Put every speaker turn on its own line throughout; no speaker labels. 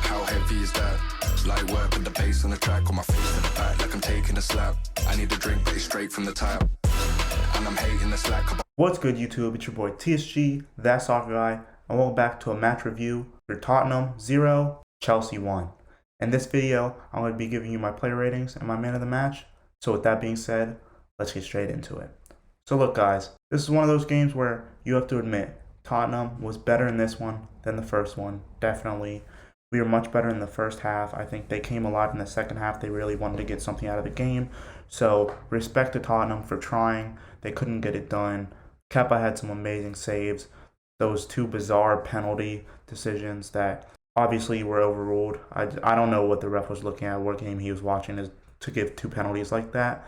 How heavy is that? Light work with the bass on the track, on my face to the back like I'm taking a slap. I need a drink, but it's straight from the tap. And I'm hating the slack.
What's good, YouTube? It's your boy TSG, that soccer guy, and welcome back to a match review for Tottenham 0, Chelsea 1. In this video, I'm going to be giving you my player ratings and my man of the match. So with that being said, let's get straight into it. So look guys, this is one of those games where you have to admit Tottenham was better in this one than the first one, definitely. We were much better in the first half. I think they came alive in the second half. They really wanted to get something out of the game. So respect to Tottenham for trying. They couldn't get it done. Kepa had some amazing saves. Those two bizarre penalty decisions that obviously were overruled. I don't know what the ref was looking at, what game he was watching to give two penalties like that.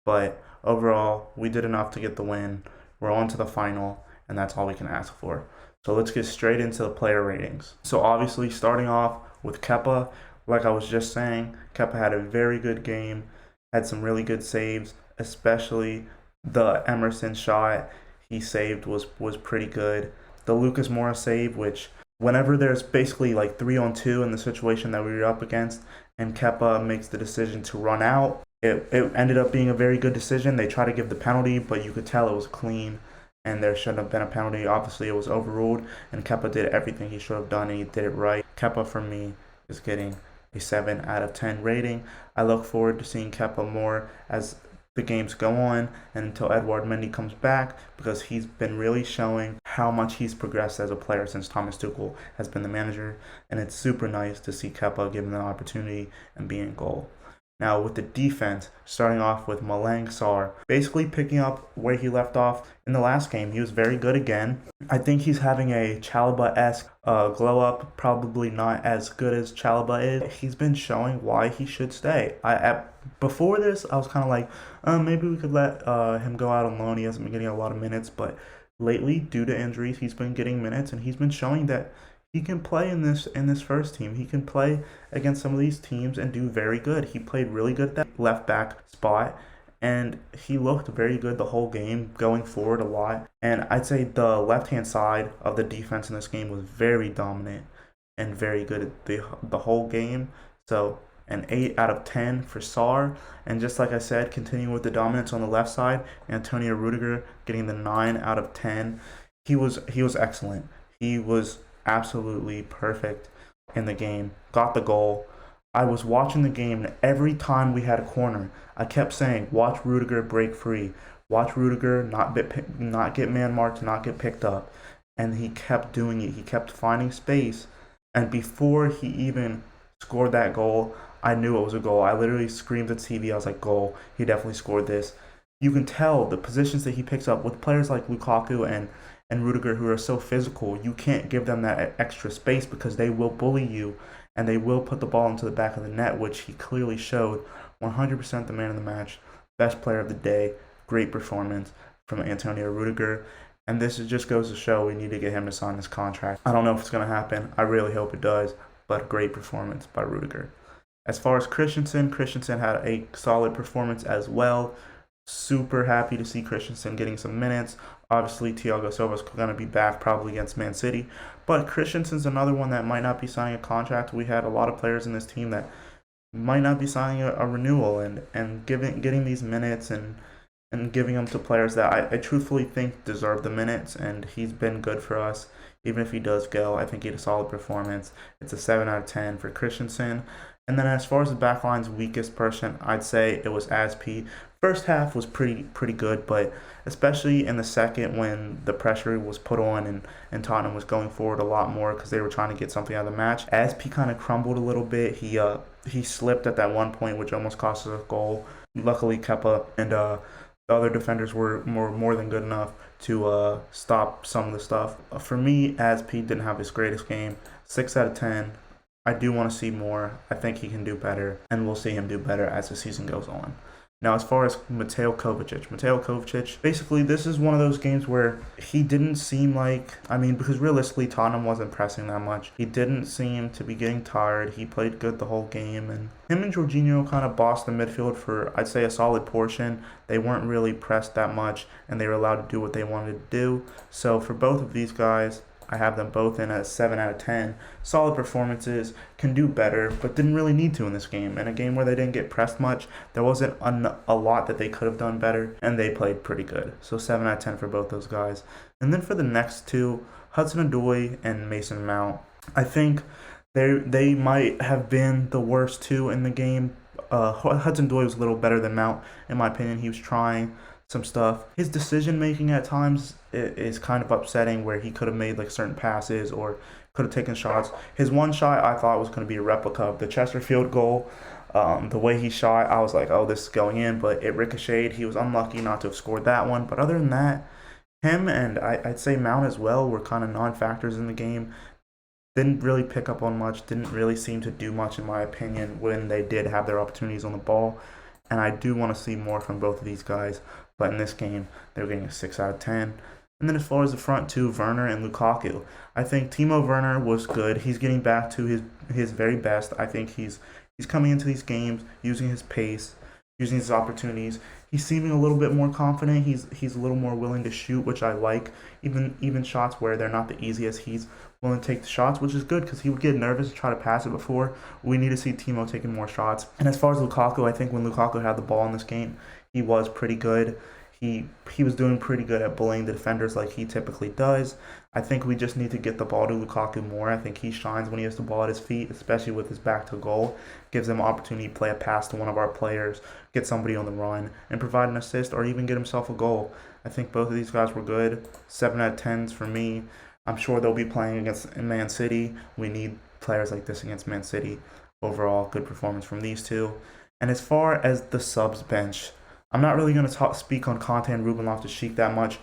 But overall, we did enough to get the win. We're on to the final, and that's all we can ask for. So let's get straight into the player ratings. So obviously starting off with Kepa, like I was just saying, Kepa had a very good game, had some really good saves, especially the Emerson shot he saved was pretty good. The Lucas Moura save, which whenever there's basically like 3-on-2 in the situation that we were up against and Kepa makes the decision to run out, it ended up being a very good decision. They tried to give the penalty, but you could tell it was clean and there shouldn't have been a penalty. Obviously, it was overruled, and Kepa did everything he should have done, and he did it right. Kepa, for me, is getting a 7 out of 10 rating. I look forward to seeing Kepa more as the games go on and until Edouard Mendy comes back, because he's been really showing how much he's progressed as a player since Thomas Tuchel has been the manager, and it's super nice to see Kepa given the opportunity and be in goal. Now with the defense, starting off with Malang Sarr, basically picking up where he left off in the last game. He was very good again. I think he's having a Chalobah-esque glow up, probably not as good as Chalobah is. He's been showing why he should stay. Before this, I was kind of like, maybe we could let him go out on loan. He hasn't been getting a lot of minutes, but lately, due to injuries, he's been getting minutes, and he's been showing that he can play in this first team. He can play against some of these teams and do very good. He played really good at that left back spot, and he looked very good the whole game, going forward a lot. And I'd say the left-hand side of the defense in this game was very dominant and very good at the whole game. So an 8 out of 10 for Sarr. And just like I said, continuing with the dominance on the left side, Antonio Rudiger getting the 9 out of 10. He was excellent. He was absolutely perfect in the game. Got the goal. I was watching the game, and every time we had a corner, I kept saying, watch Rudiger break free. Watch Rudiger not get man-marked, not get picked up. And he kept doing it. He kept finding space. And before he even scored that goal, I knew it was a goal. I literally screamed at TV. I was like, goal. He definitely scored this. You can tell the positions that he picks up with players like Lukaku and Rudiger, who are so physical. You can't give them that extra space because they will bully you and they will put the ball into the back of the net, which he clearly showed. 100% the man of the match, best player of the day, great performance from Antonio Rudiger. And this just goes to show we need to get him to sign this contract. I don't know if it's going to happen. I really hope it does, but great performance by Rudiger. As far as Christensen had a solid performance as well. Super happy to see Christensen getting some minutes. Obviously, Thiago Silva's going to be back probably against Man City. But Christensen's another one that might not be signing a contract. We had a lot of players in this team that might not be signing a renewal and getting these minutes and giving them to players that I truthfully think deserve the minutes. And he's been good for us. Even if he does go, I think he had a solid performance. It's a 7 out of 10 for Christensen. And then as far as the backline's weakest person, I'd say it was Aspi. First half was pretty good, but especially in the second when the pressure was put on and Tottenham was going forward a lot more because they were trying to get something out of the match, Aspi kind of crumbled a little bit. He slipped at that one point, which almost cost us a goal. Luckily, Kepa and the other defenders were more than good enough to stop some of the stuff. For me, Aspi didn't have his greatest game. 6 out of 10. I do want to see more. I think he can do better, and we'll see him do better as the season goes on. Now, as far as Mateo Kovacic, basically this is one of those games where he didn't seem like, because realistically Tottenham wasn't pressing that much. He didn't seem to be getting tired. He played good the whole game, and him and Jorginho kind of bossed the midfield for, I'd say, a solid portion. They weren't really pressed that much, and they were allowed to do what they wanted to do. So for both of these guys, I have them both in a 7 out of 10. Solid performances, can do better, but didn't really need to in this game. In a game where they didn't get pressed much, there wasn't a lot that they could have done better, and they played pretty good. So 7 out of 10 for both those guys. And then for the next two, Hudson-Odoi and Mason Mount, I think they might have been the worst two in the game. Hudson-Odoi was a little better than Mount, in my opinion. He was trying some stuff. His decision making at times is kind of upsetting, where he could have made like certain passes or could have taken shots. His one shot I thought was going to be a replica of the Chesterfield goal. The way he shot, I was like, oh, this is going in, but it ricocheted. He was unlucky not to have scored that one. But other than that, him and I'd say Mount as well were kind of non-factors in the game. Didn't really pick up on much, didn't really seem to do much in my opinion when they did have their opportunities on the ball. And I do want to see more from both of these guys. But in this game, they're getting a 6 out of 10. And then as far as the front two, Werner and Lukaku, I think Timo Werner was good. He's getting back to his very best. I think he's coming into these games using his pace, using his opportunities. He's seeming a little bit more confident. He's a little more willing to shoot, which I like. Even shots where they're not the easiest, he's willing to take the shots, which is good because he would get nervous to try to pass it before. We need to see Timo taking more shots. And as far as Lukaku, I think when Lukaku had the ball in this game, he was pretty good. He was doing pretty good at bullying the defenders like he typically does. I think we just need to get the ball to Lukaku more. I think he shines when he has the ball at his feet, especially with his back to goal. Gives him an opportunity to play a pass to one of our players, get somebody on the run, and provide an assist or even get himself a goal. I think both of these guys were good. 7 out of 10s for me. I'm sure they'll be playing against Man City. We need players like this against Man City. Overall, good performance from these two. And as far as the subs bench, I'm not really going to speak on Conte and Ruben Loftus-Cheek that much.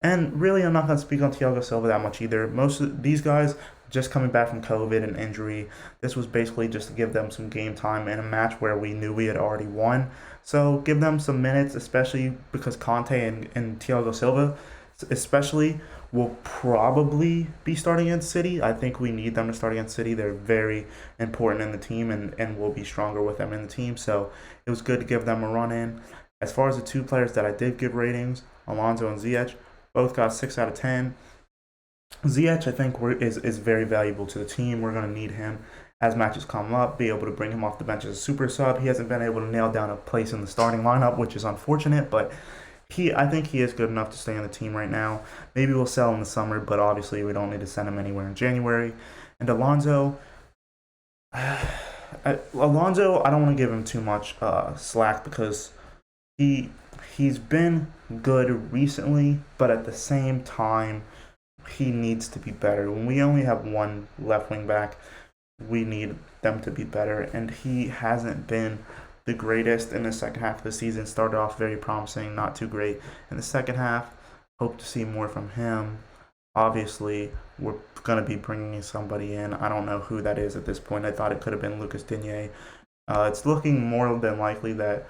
And really, I'm not going to speak on Thiago Silva that much either. Most of these guys just coming back from COVID and injury. This was basically just to give them some game time in a match where we knew we had already won. So give them some minutes, especially because Conte and Thiago Silva especially will probably be starting against City. I think we need them to start against City. They're very important in the team, and we'll be stronger with them in the team. So it was good to give them a run in. As far as the two players that I did give ratings, Alonso and Ziyech, both got 6 out of 10. Ziyech, I think, is very valuable to the team. We're going to need him as matches come up, be able to bring him off the bench as a super sub. He hasn't been able to nail down a place in the starting lineup, which is unfortunate, but I think he is good enough to stay on the team right now. Maybe we'll sell in the summer, but obviously we don't need to send him anywhere in January. And Alonso, I don't want to give him too much slack because he's been good recently, but at the same time, he needs to be better. When we only have one left wing back, we need them to be better, and he hasn't been the greatest in the second half of the season. Started off very promising, not too great in the second half. Hope to see more from him. Obviously, we're going to be bringing somebody in. I don't know who that is at this point. I thought it could have been Lucas Digne. It's looking more than likely that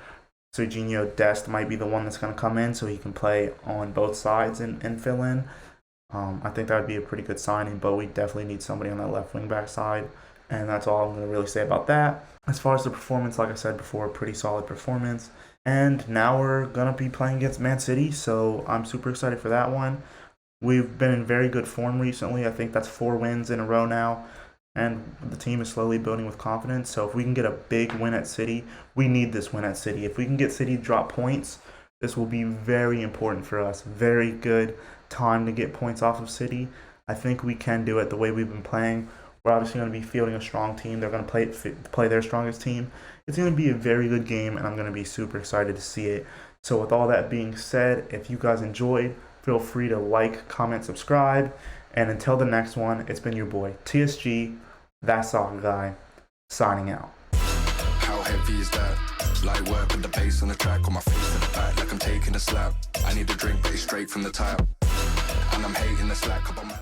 Serginho Dest might be the one that's going to come in so he can play on both sides and fill in. I think that would be a pretty good signing, but we definitely need somebody on that left wing back side. And that's all I'm going to really say about that. As far as the performance, like I said before, pretty solid performance. And now we're going to be playing against Man City, so I'm super excited for that one. We've been in very good form recently. I think that's 4 wins in a row now. And the team is slowly building with confidence. So if we can get a big win at City, we need this win at City. If we can get City to drop points, this will be very important for us. Very good time to get points off of City. I think we can do it the way we've been playing. We're obviously going to be fielding a strong team. They're going to play their strongest team. It's going to be a very good game, and I'm going to be super excited to see it. So with all that being said, if you guys enjoyed, feel free to like, comment, subscribe. And until the next one, it's been your boy, TSG, that soccer guy, signing out.
How heavy is that? Light work with the bass on the track, on my face to the back like I'm taking a slap. I need a drink, but it's straight from the tap. And I'm hating the slack up on my